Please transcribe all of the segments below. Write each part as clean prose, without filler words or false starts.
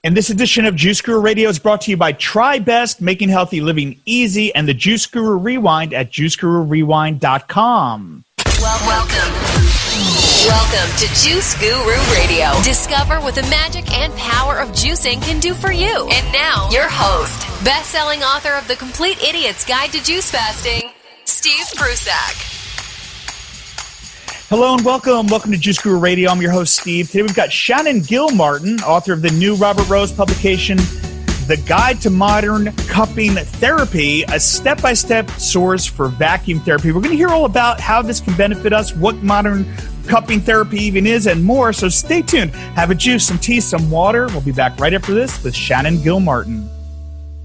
And this edition of Juice Guru Radio is brought to you by TriBest, making healthy living easy, and the Juice Guru Rewind at juicegururewind.com. Welcome to Juice Guru Radio. Discover what the magic and power of juicing can do for you. And now, your host, best-selling author of The Complete Idiot's Guide to Juice Fasting, Steve Prusak. Hello and welcome. Welcome to Juice Guru Radio. I'm your host, Steve. Today we've got Shannon Gilmartin, author of the new Robert Rose publication, The Guide to Modern Cupping Therapy, a step-by-step source for vacuum therapy. We're going to hear all about how this can benefit us, what modern cupping therapy even is, and more. So stay tuned. Have a juice, some tea, some water. We'll be back right after this with Shannon Gilmartin.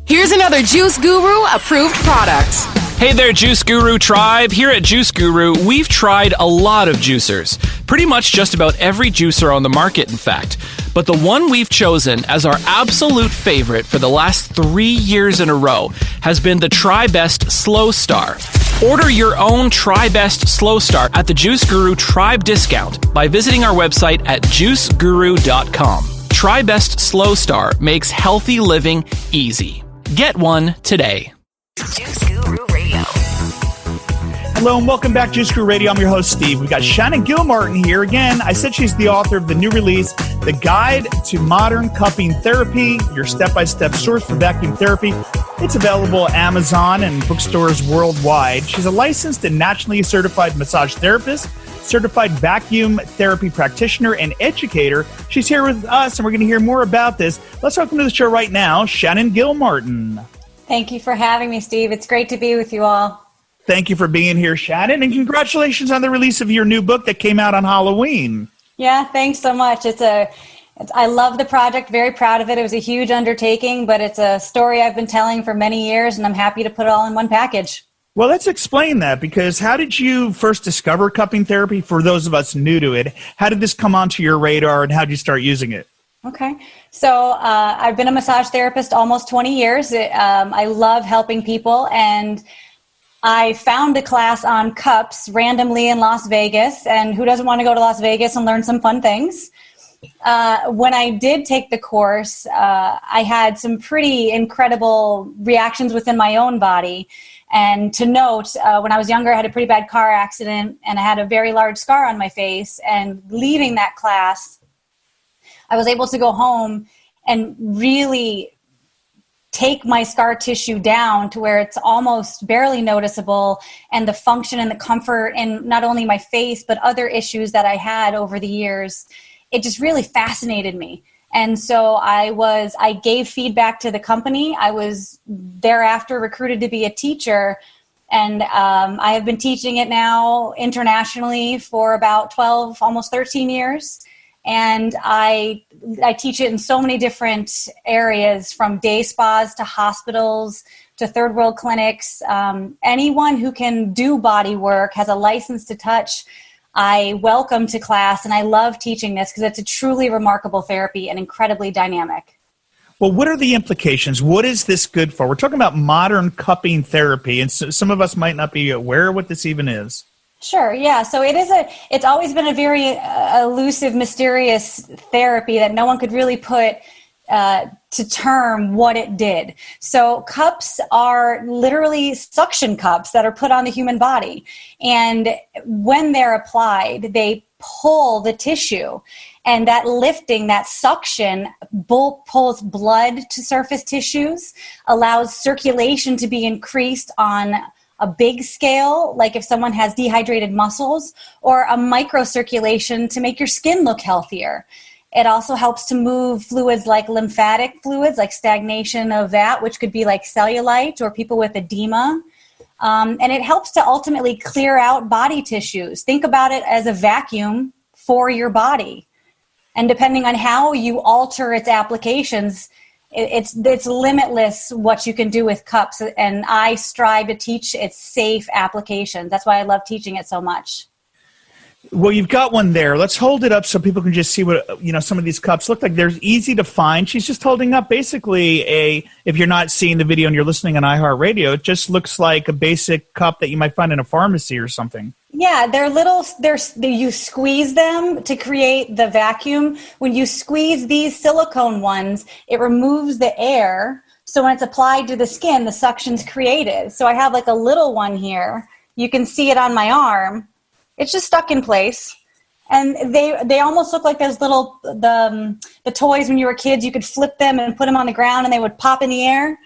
Here's another Juice Guru approved product. Hey there, Juice Guru tribe. Here at Juice Guru, we've tried a lot of juicers. Pretty much just about every juicer on the market, in fact. But the one we've chosen as our absolute favorite for the last 3 years in a row has been the TriBest Slow Star. Order your own TriBest Slow Star at the Juice Guru Tribe discount by visiting our website at juiceguru.com. TriBest Slow Star makes healthy living easy. Get one today. Juice Guru Radio. Hello and welcome back to Juice Guru Radio. I'm your host, Steve. We've got Shannon Gilmartin here. Again, I said she's the author of the new release, The Guide to Modern Cupping Therapy, your step-by-step source for vacuum therapy. It's available at Amazon and bookstores worldwide. She's a licensed and nationally certified massage therapist, certified vacuum therapy practitioner, and educator. She's here with us, and we're going to hear more about this. Let's welcome to the show right now, Shannon Gilmartin. Thank you for having me, Steve. It's great to be with you all. Thank you for being here, Shannon, and congratulations on the release of your new book that came out on Halloween. Yeah, thanks so much. I love the project, very proud of it. It was a huge undertaking, but it's a story I've been telling for many years, and I'm happy to put it all in one package. Well, let's explain that, because how did you first discover cupping therapy for those of us new to it? How did this come onto your radar, and how did you start using it? Okay. So I've been a massage therapist almost 20 years. I love helping people, and I found a class on cups randomly in Las Vegas, and who doesn't want to go to Las Vegas and learn some fun things? When I did take the course, I had some pretty incredible reactions within my own body. And to note, when I was younger, I had a pretty bad car accident, and I had a very large scar on my face. And leaving that class, I was able to go home and really take my scar tissue down to where it's almost barely noticeable, and the function and the comfort in not only my face, but other issues that I had over the years. It just really fascinated me. And so I gave feedback to the company. I was thereafter recruited to be a teacher, and I have been teaching it now internationally for about 12, almost 13 years. And I teach it in so many different areas, from day spas to hospitals to third world clinics. Anyone who can do body work, has a license to touch, I welcome to class, and I love teaching this because it's a truly remarkable therapy and incredibly dynamic. Well, what are the implications? What is this good for? We're talking about modern cupping therapy, and some of us might not be aware of what this even is. Sure, yeah. So it's always been a very elusive, mysterious therapy that no one could really put to term what it did. So cups are literally suction cups that are put on the human body. And when they're applied, they pull the tissue. And that lifting, that suction, pulls blood to surface tissues, allows circulation to be increased on a big scale, like if someone has dehydrated muscles, or a microcirculation to make your skin look healthier. It also helps to move fluids like lymphatic fluids, like stagnation of that, which could be like cellulite or people with edema. And it helps to ultimately clear out body tissues. Think about it as a vacuum for your body. And depending on how you alter its applications, it's limitless what you can do with cups. And I strive to teach its safe applications. That's why I love teaching it so much. Well, you've got one there. Let's hold it up so people can just see what, some of these cups look like. They're easy to find. She's just holding up basically if you're not seeing the video and you're listening on iHeartRadio, it just looks like a basic cup that you might find in a pharmacy or something. Yeah, you squeeze them to create the vacuum. When you squeeze these silicone ones, it removes the air. So when it's applied to the skin, the suction's created. So I have like a little one here. You can see it on my arm. It's just stuck in place. And they almost look like those little, the toys when you were kids. You could flip them and put them on the ground and they would pop in the air.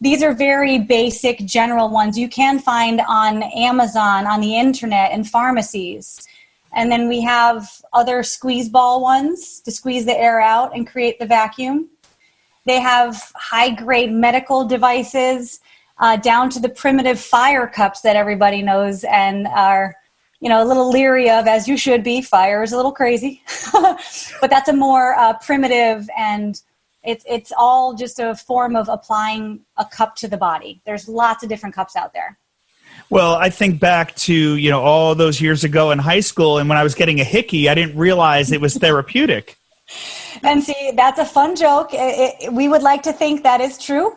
These are very basic, general ones you can find on Amazon, on the internet, and pharmacies. And then we have other squeeze ball ones to squeeze the air out and create the vacuum. They have high-grade medical devices down to the primitive fire cups that everybody knows and are a little leery of, as you should be. Fire is a little crazy. But that's a more primitive, and it's all just a form of applying a cup to the body. There's lots of different cups out there. Well, I think back to, all those years ago in high school, and when I was getting a hickey, I didn't realize it was therapeutic. And see, that's a fun joke. We would like to think that is true.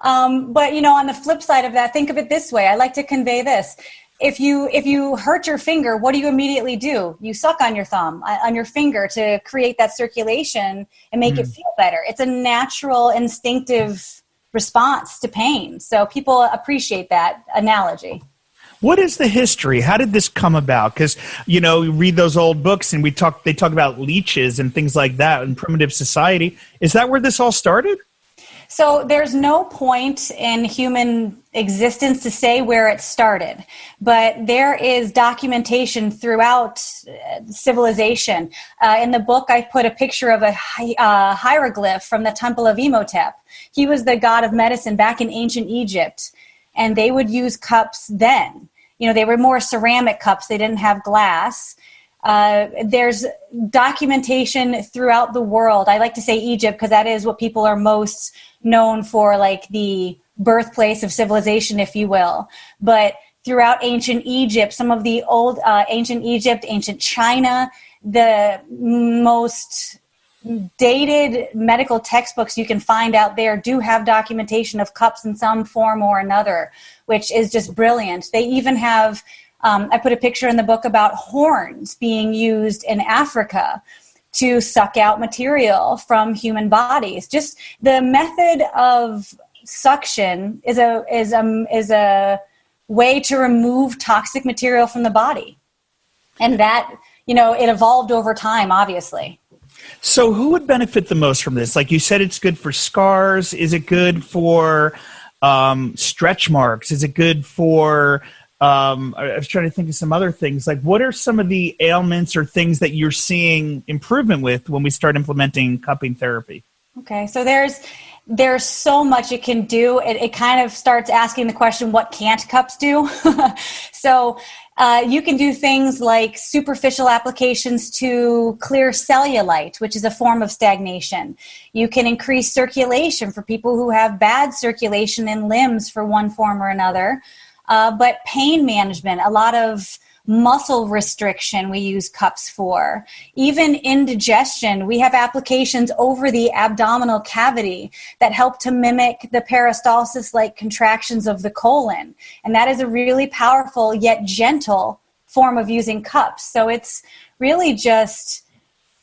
But, on the flip side of that, think of it this way. I like to convey this. If you hurt your finger, what do you immediately do? You suck on your thumb, on your finger to create that circulation and make it feel better. It's a natural, instinctive response to pain. So people appreciate that analogy. What is the history? How did this come about? Because, you read those old books and they talk about leeches and things like that in primitive society. Is that where this all started? So there's no point in human existence to say where it started, but there is documentation throughout civilization. In the book, I put a picture of a hieroglyph from the Temple of Imhotep. He was the god of medicine back in ancient Egypt, and they would use cups then. They were more ceramic cups. They didn't have glass. There's documentation throughout the world. I like to say Egypt because that is what people are most known for, like the birthplace of civilization, if you will. But throughout ancient Egypt, some of the old ancient Egypt, ancient China, the most dated medical textbooks you can find out there do have documentation of cups in some form or another, which is just brilliant. They even have I put a picture in the book about horns being used in Africa to suck out material from human bodies. Just the method of suction is a way to remove toxic material from the body. And that, it evolved over time, obviously. So who would benefit the most from this? Like you said, it's good for scars. Is it good for stretch marks? Is it good for... I was trying to think of some other things. Like, what are some of the ailments or things that you're seeing improvement with when we start implementing cupping therapy? Okay, so there's so much it can do. It kind of starts asking the question, what can't cups do? So you can do things like superficial applications to clear cellulite, which is a form of stagnation. You can increase circulation for people who have bad circulation in limbs for one form or another. But pain management, a lot of muscle restriction we use cups for. Even indigestion, we have applications over the abdominal cavity that help to mimic the peristalsis-like contractions of the colon. And that is a really powerful yet gentle form of using cups. So it's really just,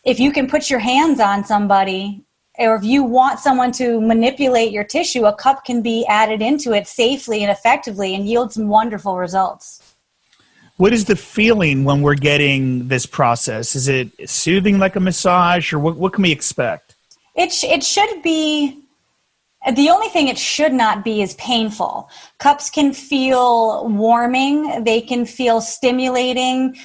if you can put your hands on somebody, or if you want someone to manipulate your tissue, a cup can be added into it safely and effectively and yield some wonderful results. What is the feeling when we're getting this process? Is it soothing like a massage, or what can we expect? It should be, the only thing it should not be is painful. Cups can feel warming. They can feel stimulating.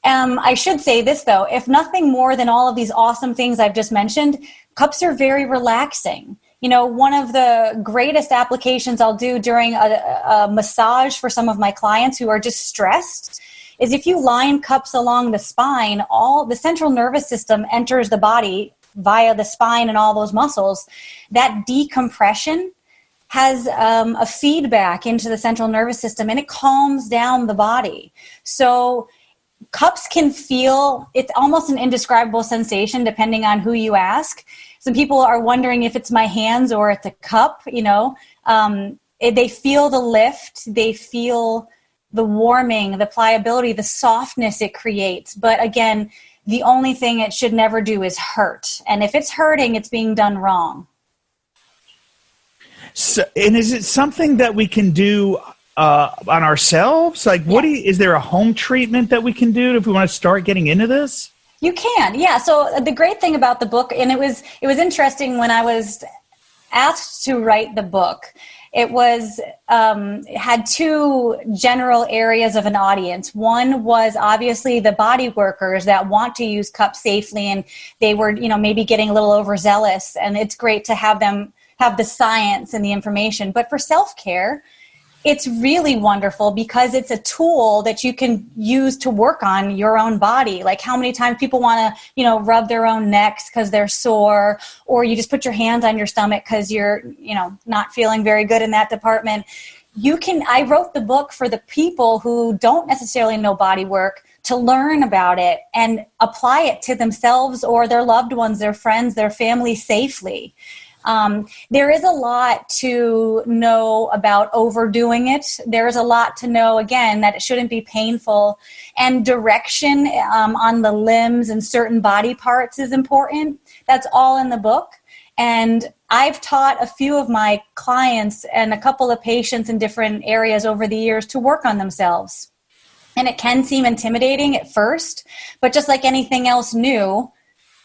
I should say this, though. If nothing more than all of these awesome things I've just mentioned, cups are very relaxing. One of the greatest applications I'll do during a massage for some of my clients who are just stressed is if you line cups along the spine, all the central nervous system enters the body via the spine and all those muscles. That decompression has a feedback into the central nervous system, and it calms down the body. So cups can feel, it's almost an indescribable sensation depending on who you ask. Some people are wondering if it's my hands or it's a cup, they feel the lift, they feel the warming, the pliability, the softness it creates. But again, the only thing it should never do is hurt. And if it's hurting, it's being done wrong. So, and is it something that we can do on ourselves? Like, is there a home treatment that we can do if we want to start getting into this? You can, yeah. So the great thing about the book, and it was interesting when I was asked to write the book. It was had two general areas of an audience. One was obviously the body workers that want to use cups safely, and they were, maybe getting a little overzealous. And it's great to have them have the science and the information. But for self-care, it's really wonderful because it's a tool that you can use to work on your own body. Like how many times people want to, rub their own necks because they're sore, or you just put your hands on your stomach because you're, not feeling very good in that department. I wrote the book for the people who don't necessarily know body work to learn about it and apply it to themselves or their loved ones, their friends, their family safely. There is a lot to know about overdoing it. There is a lot to know, again, that it shouldn't be painful. And direction on the limbs and certain body parts is important. That's all in the book. And I've taught a few of my clients and a couple of patients in different areas over the years to work on themselves. And it can seem intimidating at first, but just like anything else new,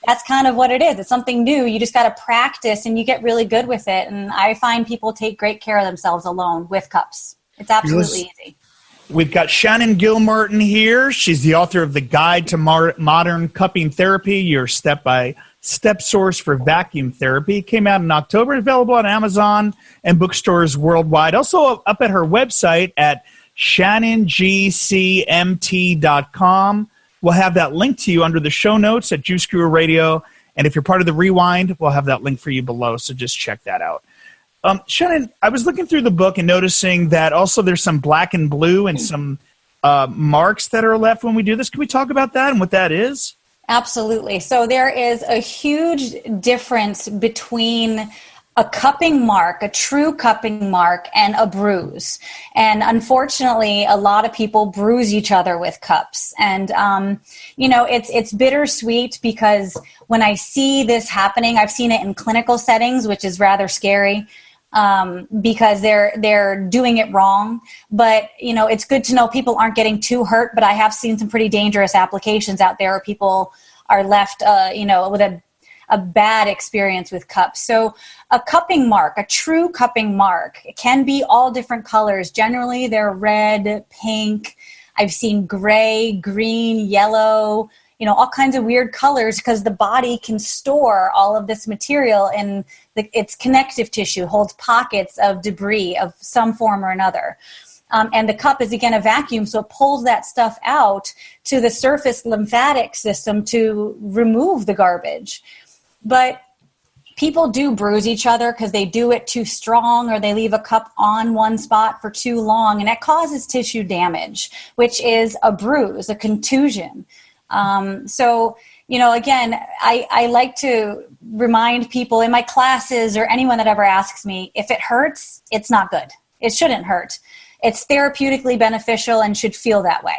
that's kind of what it is. It's something new. You just got to practice and you get really good with it. And I find people take great care of themselves alone with cups. It's absolutely easy. We've got Shannon Gilmartin here. She's the author of The Guide to Modern Cupping Therapy, your step-by-step source for vacuum therapy. Came out in October, available on Amazon and bookstores worldwide. Also up at her website at shannongcmt.com. We'll have that link to you under the show notes at Juice Guru Radio. And if you're part of the Rewind, we'll have that link for you below. So just check that out. Shannon, I was looking through the book and noticing that also there's some black and blue and some marks that are left when we do this. Can we talk about that and what that is? Absolutely. So there is a huge difference between a cupping mark, a true cupping mark, and a bruise. And unfortunately, a lot of people bruise each other with cups. And, it's bittersweet because when I see this happening, I've seen it in clinical settings, which is rather scary because they're doing it wrong. But, it's good to know people aren't getting too hurt, but I have seen some pretty dangerous applications out there where people are left, with a bad experience with cups. So a cupping mark, a true cupping mark, it can be all different colors. Generally, they're red, pink. I've seen gray, green, yellow, all kinds of weird colors because the body can store all of this material in its connective tissue, holds pockets of debris of some form or another. And the cup is, again, a vacuum, so it pulls that stuff out to the surface lymphatic system to remove the garbage. But people do bruise each other because they do it too strong or they leave a cup on one spot for too long, and that causes tissue damage, which is a bruise, a contusion. Again, I like to remind people in my classes or anyone that ever asks me, if it hurts, it's not good. It shouldn't hurt. It's therapeutically beneficial and should feel that way.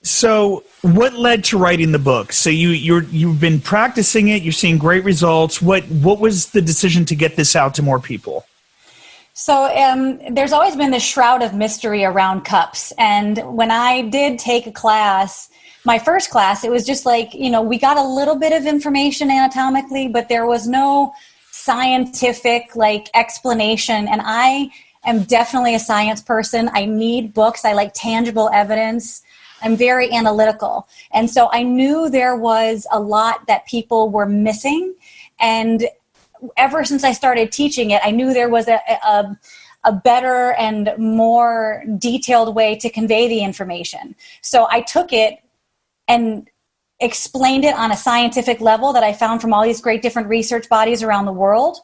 So what led to writing the book? So you've been practicing it. You're seeing great results. What was the decision to get this out to more people? So there's always been this shroud of mystery around cups. And when I did take a class, my first class, it was just like, we got a little bit of information anatomically, but there was no scientific explanation. And I am definitely a science person. I need books. I like tangible evidence. I'm very analytical. And so I knew there was a lot that people were missing. And ever since I started teaching it, I knew there was a better and more detailed way to convey the information. So I took it and explained it on a scientific level that I found from all these great different research bodies around the world.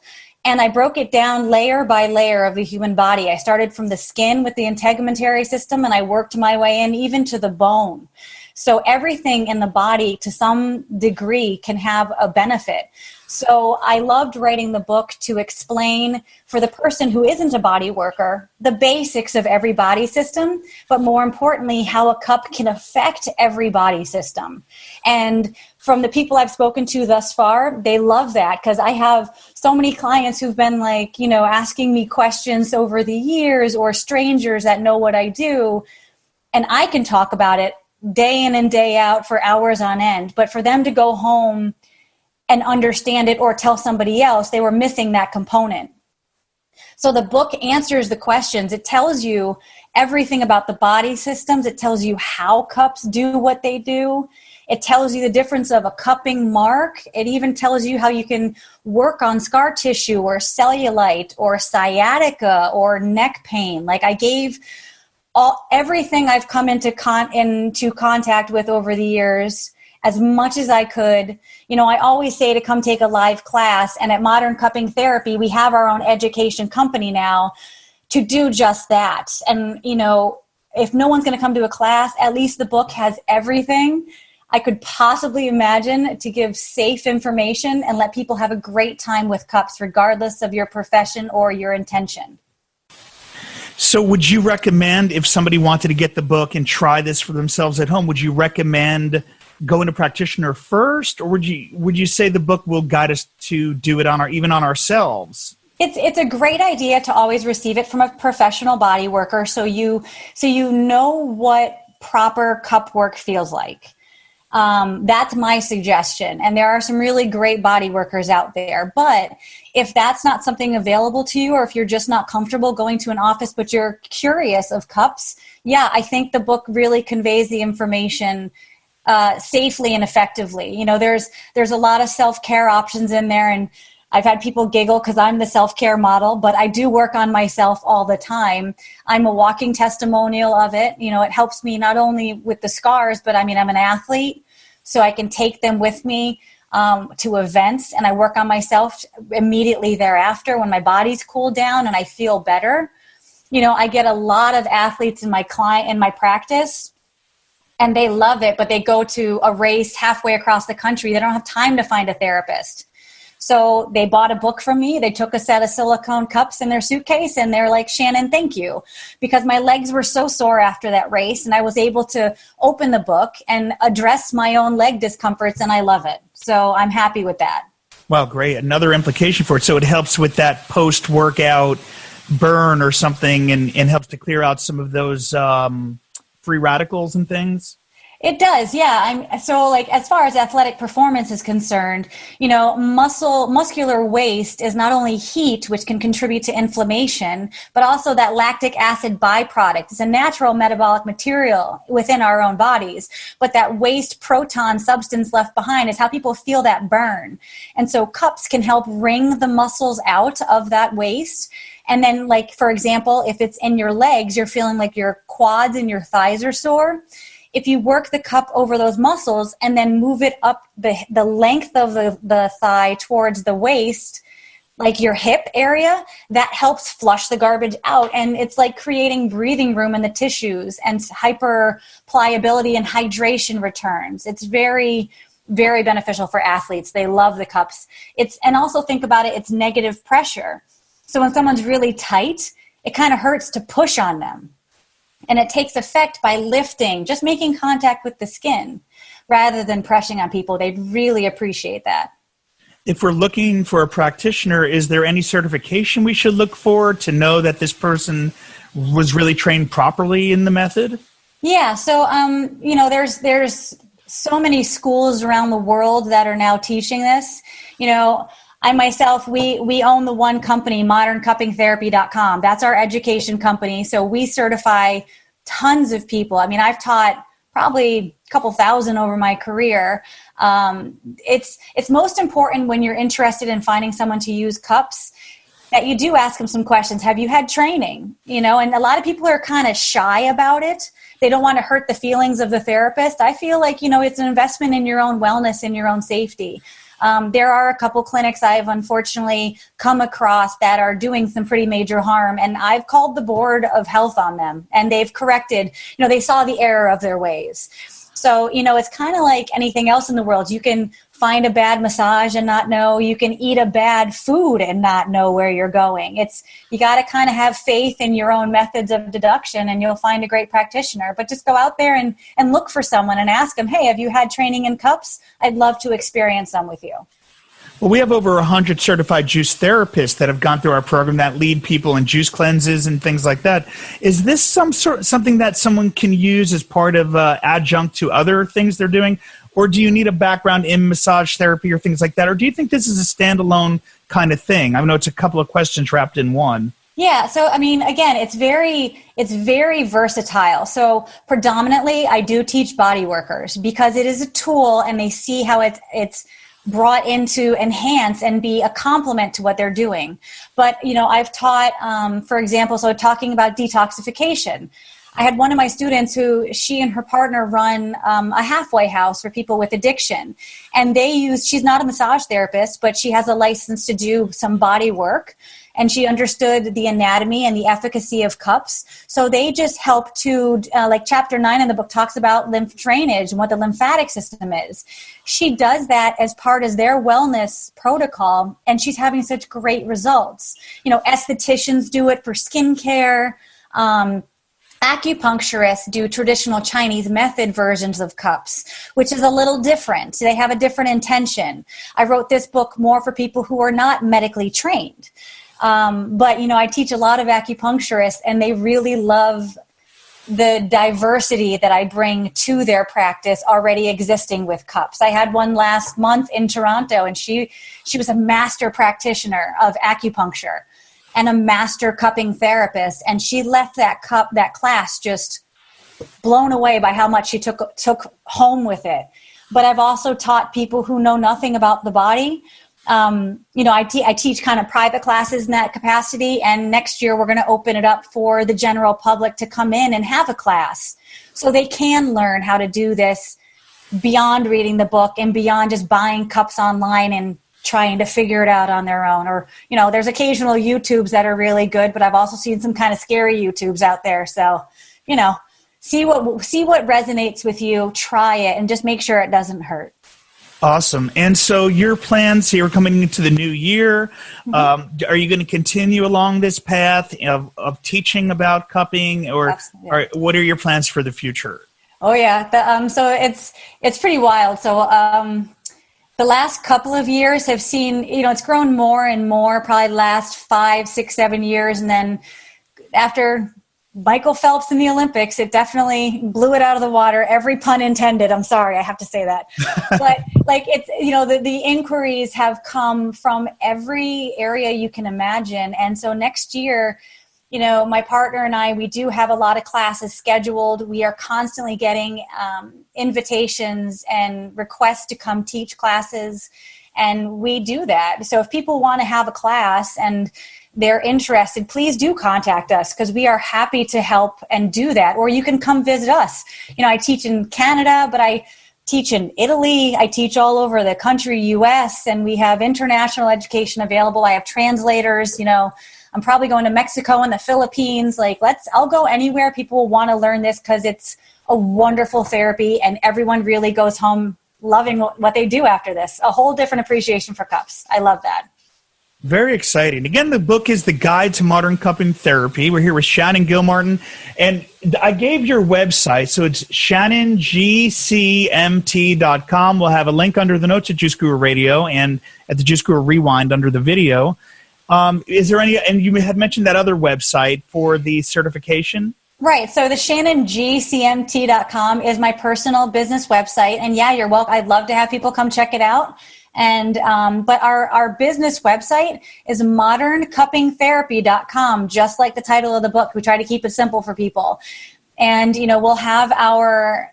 And I broke it down layer by layer of the human body. I started from the skin with the integumentary system, and I worked my way in even to the bone. So everything in the body to some degree can have a benefit. So I loved writing the book to explain for the person who isn't a body worker, the basics of every body system, but more importantly, how a cup can affect every body system. And from the people I've spoken to thus far, they love that, because I have so many clients who've been like, asking me questions over the years, or strangers that know what I do. And I can talk about it day in and day out for hours on end. But for them to go home and understand it or tell somebody else, they were missing that component. So the book answers the questions. It tells you everything about the body systems. It tells you how cups do what they do. It tells you the difference of a cupping mark. It even tells you how you can work on scar tissue or cellulite or sciatica or neck pain. Like I gave everything I've come into contact with over the years, as much as I could. I always say to come take a live class, and at Modern Cupping Therapy, we have our own education company now to do just that. And, if no one's going to come to a class, at least the book has everything I could possibly imagine to give safe information and let people have a great time with cups, regardless of your profession or your intention. So would you recommend, if somebody wanted to get the book and try this for themselves at home, would you recommend going to practitioner first, or would you say the book will guide us to do it even on ourselves? It's a great idea to always receive it from a professional body worker, so you know what proper cup work feels like. That's my suggestion. And there are some really great body workers out there. But if that's not something available to you, or if you're just not comfortable going to an office, but you're curious of cups, I think the book really conveys the information safely and effectively. There's a lot of self-care options in there, and I've had people giggle because I'm the self-care model, but I do work on myself all the time. I'm a walking testimonial of it. It helps me not only with the scars, but I'm an athlete, so I can take them with me to events, and I work on myself immediately thereafter when my body's cooled down and I feel better. I get a lot of athletes in my practice, and they love it, but they go to a race halfway across the country. They don't have time to find a therapist. So they bought a book from me. They took a set of silicone cups in their suitcase, and they're like, Shannon, thank you. Because my legs were so sore after that race, and I was able to open the book and address my own leg discomforts, and I love it. So I'm happy with that. Well, great. Another implication for it. So it helps with that post-workout burn or something, and helps to clear out some of those free radicals and things? It does, yeah. So like as far as athletic performance is concerned, muscular waste is not only heat, which can contribute to inflammation, but also that lactic acid byproduct. It's a natural metabolic material within our own bodies, but that waste proton substance left behind is how people feel that burn. And so cups can help wring the muscles out of that waste. And then, like, for example, if it's in your legs, you're feeling like your quads and your thighs are sore. If you work the cup over those muscles and then move it up the length of the thigh towards the waist, like your hip area, that helps flush the garbage out. And it's like creating breathing room in the tissues, and hyper pliability and hydration returns. It's very, very beneficial for athletes. They love the cups. And also think about it, it's negative pressure. So when someone's really tight, it kind of hurts to push on them. And it takes effect by lifting, just making contact with the skin rather than pressing on people. They really appreciate that. If we're looking for a practitioner, is there any certification we should look for to know that this person was really trained properly in the method? Yeah, so there's so many schools around the world that are now teaching this. I myself, we own the one company, moderncuppingtherapy.com. That's our education company. So we certify tons of people. I've taught probably a couple thousand over my career. It's most important when you're interested in finding someone to use cups that you do ask them some questions. Have you had training? And a lot of people are kind of shy about it. They don't want to hurt the feelings of the therapist. I feel like, it's an investment in your own wellness and your own safety. There are a couple clinics I've unfortunately come across that are doing some pretty major harm, and I've called the board of health on them, and they've corrected, they saw the error of their ways. So, it's kind of like anything else in the world. You can find a bad massage and not know. You can eat a bad food and not know where you're going. You got to kind of have faith in your own methods of deduction, and you'll find a great practitioner. But just go out there and look for someone and ask them, hey, have you had training in cups? I'd love to experience them with you. Well, we have over 100 certified juice therapists that have gone through our program that lead people in juice cleanses and things like that. Is this something that someone can use as part of adjunct to other things they're doing? Or do you need a background in massage therapy or things like that? Or do you think this is a standalone kind of thing? I know it's a couple of questions wrapped in one. Yeah. So, again, it's very versatile. So predominantly I do teach body workers because it is a tool and they see how it's brought in to enhance and be a complement to what they're doing. But, I've taught, for example, so talking about detoxification. I had one of my students who she and her partner run a halfway house for people with addiction. And she's not a massage therapist, but she has a license to do some body work. And she understood the anatomy and the efficacy of cups. So they just help to, like chapter 9 in the book talks about lymph drainage and what the lymphatic system is. She does that as part of their wellness protocol, and she's having such great results. Estheticians do it for skincare. Acupuncturists do traditional Chinese method versions of cups, which is a little different. They have a different intention. I wrote this book more for people who are not medically trained. But I teach a lot of acupuncturists, and they really love the diversity that I bring to their practice already existing with cups. I had one last month in Toronto, and she was a master practitioner of acupuncture and a master cupping therapist. And she left that class just blown away by how much she took home with it. But I've also taught people who know nothing about the body. I teach kind of private classes in that capacity. And next year we're going to open it up for the general public to come in and have a class so they can learn how to do this beyond reading the book and beyond just buying cups online and trying to figure it out on their own. Or, there's occasional YouTubes that are really good, but I've also seen some kind of scary YouTubes out there. So, see what resonates with you, try it, and just make sure it doesn't hurt. Awesome. And so your plans here coming into the new year, are you going to continue along this path of teaching about cupping, or what are your plans for the future? Oh, yeah. So it's pretty wild. So, the last couple of years have seen, it's grown more and more, probably the last 5, 6, 7 years. And then after Michael Phelps in the Olympics, it definitely blew it out of the water. Every pun intended. I'm sorry, I have to say that. But it's, the inquiries have come from every area you can imagine. And so next year, my partner and I, we do have a lot of classes scheduled. We are constantly getting invitations and requests to come teach classes, and we do that. So if people want to have a class and they're interested, please do contact us, because we are happy to help and do that. Or you can come visit us. I teach in Canada, but I teach in Italy. I teach all over the country, US, and we have international education available. I have translators, I'm probably going to Mexico and the Philippines. I'll go anywhere people will want to learn this, because it's a wonderful therapy and everyone really goes home loving what they do after this. A whole different appreciation for cups. I love that. Very exciting. Again, the book is The Guide to Modern Cupping Therapy. We're here with Shannon Gilmartin, and I gave your website, so it's shannongcmt.com. We'll have a link under the notes at Juice Guru Radio and at the Juice Guru Rewind under the video. Is there any, and you had mentioned that other website for the certification? Right. So the shannongcmt.com is my personal business website. And yeah, you're welcome. I'd love to have people come check it out. And, but our business website is moderncuppingtherapy.com, just like the title of the book. We try to keep it simple for people. And, we'll have our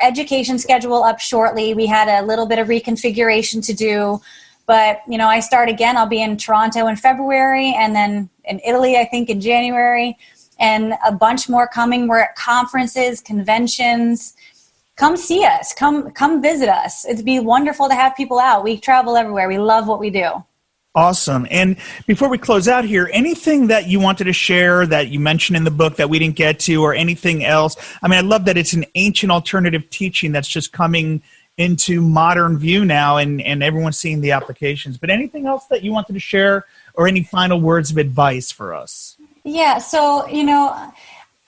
education schedule up shortly. We had a little bit of reconfiguration to do. But, I start again. I'll be in Toronto in February, and then in Italy, I think, in January, and a bunch more coming. We're at conferences, conventions, come see us, come visit us. It'd be wonderful to have people out. We travel everywhere. We love what we do. Awesome. And before we close out here, anything that you wanted to share that you mentioned in the book that we didn't get to, or anything else? I mean, I love that it's an ancient alternative teaching that's just coming into modern view now, and everyone's seeing the applications. But anything else that you wanted to share, or any final words of advice for us? Yeah, so,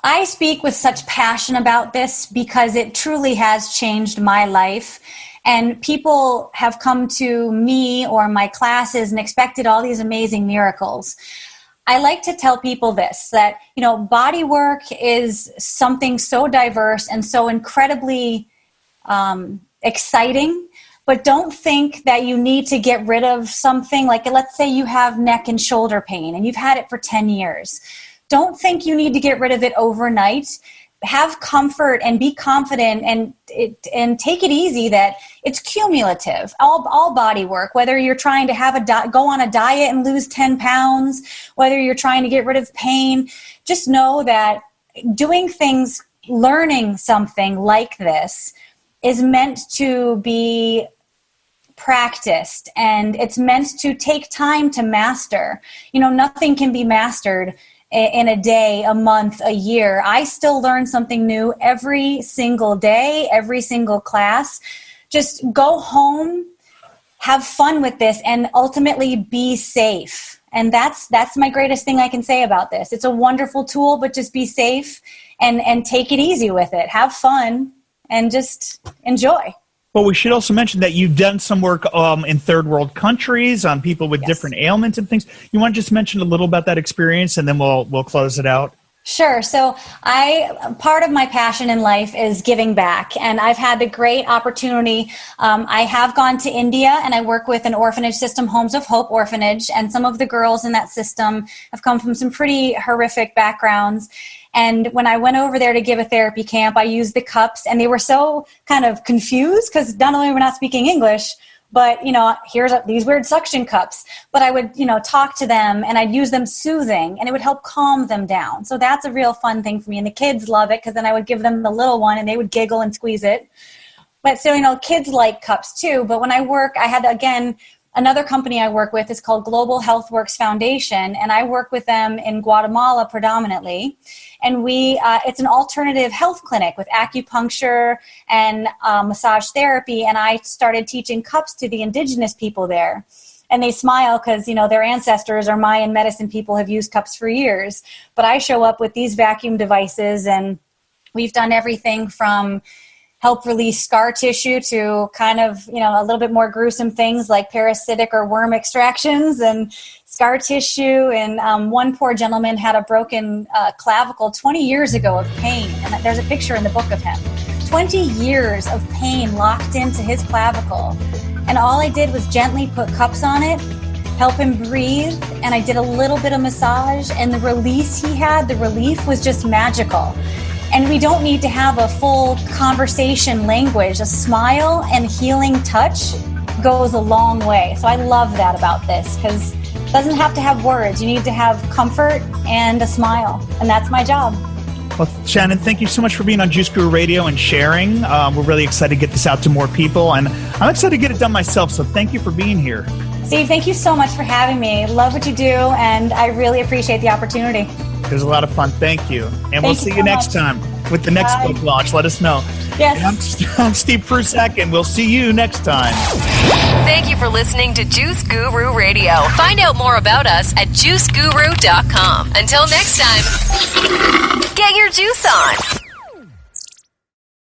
I speak with such passion about this because it truly has changed my life. And people have come to me or my classes and expected all these amazing miracles. I like to tell people this, that, body work is something so diverse and so incredibly exciting, but don't think that you need to get rid of something. Like, let's say you have neck and shoulder pain and you've had it for 10 years. Don't think you need to get rid of it overnight. Have comfort and be confident and take it easy that it's cumulative. All body work, whether you're trying to go on a diet and lose 10 pounds, whether you're trying to get rid of pain, just know that doing things, learning something like this is meant to be practiced, and it's meant to take time to master. Nothing can be mastered in a day, a month, a year. I still learn something new every single day, every single class. Just go home, have fun with this, and ultimately be safe. And that's my greatest thing I can say about this. It's a wonderful tool, but just be safe and take it easy with it. Have fun and just enjoy. Well, we should also mention that you've done some work in third world countries on people with different ailments and things. You want to just mention a little about that experience, and then we'll close it out? Sure. So part of my passion in life is giving back, and I've had the great opportunity. I have gone to India, and I work with an orphanage system, Homes of Hope Orphanage, and some of the girls in that system have come from some pretty horrific backgrounds. And when I went over there to give a therapy camp, I used the cups, and they were so kind of confused because not only were we not speaking English, but, here's these weird suction cups. But I would, talk to them, and I'd use them soothing, and it would help calm them down. So that's a real fun thing for me. And the kids love it because then I would give them the little one, and they would giggle and squeeze it. But so, kids like cups too. But when I work, I had, again, another company I work with is called Global Health Works Foundation, and I work with them in Guatemala predominantly. And it's an alternative health clinic with acupuncture and massage therapy, and I started teaching cups to the indigenous people there. And they smile because, their ancestors or Mayan medicine people have used cups for years. But I show up with these vacuum devices, and we've done everything from help release scar tissue to kind of, a little bit more gruesome things like parasitic or worm extractions and scar tissue. And one poor gentleman had a broken clavicle 20 years ago of pain. And there's a picture in the book of him. 20 years of pain locked into his clavicle. And all I did was gently put cups on it, help him breathe, and I did a little bit of massage. And the release he had, the relief was just magical. And we don't need to have a full conversation language. A smile and healing touch goes a long way. So I love that about this because it doesn't have to have words. You need to have comfort and a smile. And that's my job. Well, Shannon, thank you so much for being on Juice Guru Radio and sharing. We're really excited to get this out to more people. And I'm excited to get it done myself. So thank you for being here. Steve, thank you so much for having me. Love what you do. And I really appreciate the opportunity. It was a lot of fun. Thank you. And we'll see you next time with the next book launch. Let us know. Yes. I'm Steve Prusak, and we'll see you next time. Thank you for listening to Juice Guru Radio. Find out more about us at juiceguru.com. Until next time, get your juice on.